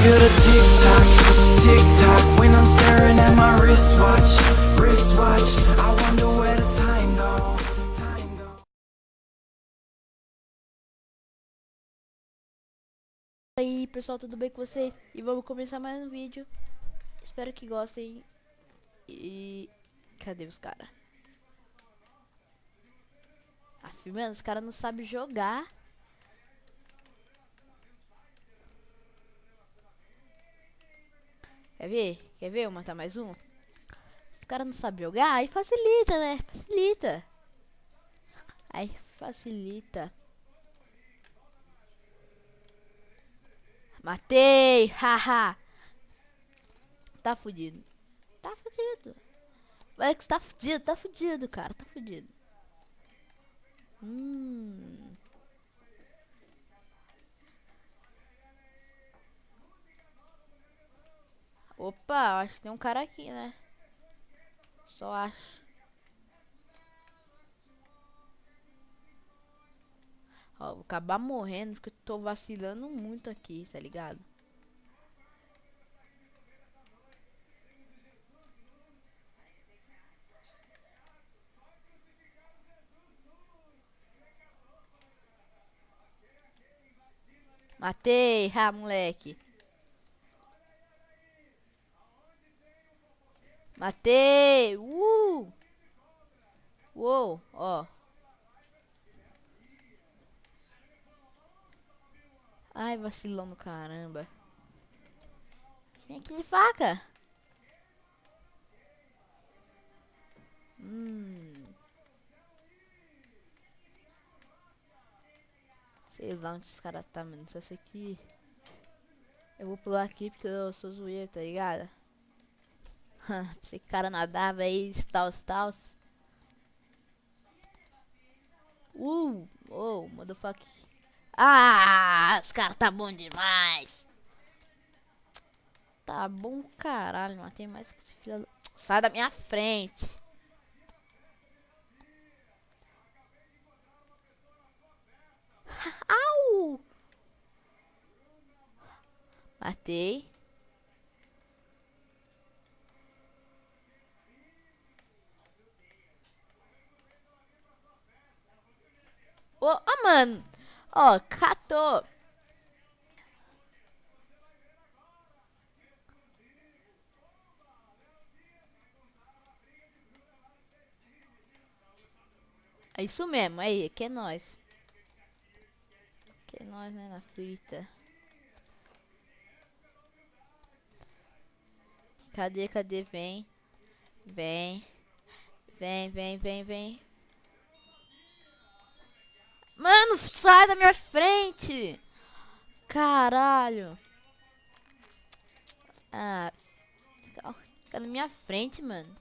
feel the tick tock, tick tock when I'm staring at my wristwatch, wristwatch. I wonder where the time go, time go. E aí pessoal, tudo bem com vocês? E vamos começar mais um vídeo. Espero que gostem. E cadê os caras? Mano, os caras não sabem jogar. Quer ver? Quer ver eu matar mais um? Os caras não sabem jogar, aí facilita, né? Facilita. Aí facilita. Matei! Haha! Tá fudido. Tá fudido. Alex tá fudido, cara. Tá fudido. Opa, acho que tem um cara aqui, né? Só acho. Ó, vou acabar morrendo porque eu tô vacilando muito aqui, tá ligado? Matei, moleque. Matei! Uou, ó. Ai, vacilão do caramba. Vem aqui de faca. Sei lá onde esse cara tá, mano. Só sei que eu vou pular aqui porque eu sou zoeiro, tá ligado? Esse cara nadava aí, stals. Oh, motherfucker. Ah, os caras tá bom demais. Tá bom, caralho. Matei mais que esse filho da... Sai da minha frente. Au! Matei. Ô, mano. Ó, catou. É isso mesmo, aí, que é nóis. Que é nóis, né, na frita. Cadê? Vem. Mano, sai da minha frente. Caralho. Ah, fica na minha frente, mano.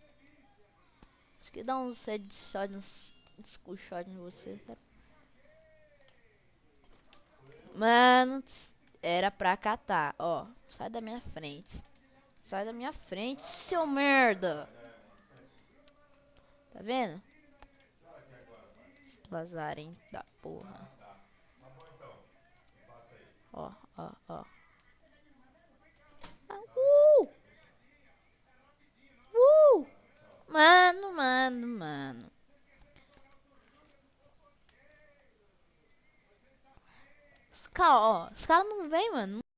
Acho que dá uns headshot, uns skull shot em você, cara. Mano, era pra catar, ó. Sai da minha frente. Sai da minha frente, seu merda. Tá vendo? Lazarem da porra. Ó. Ah, Mano. Os caras não vêm, mano.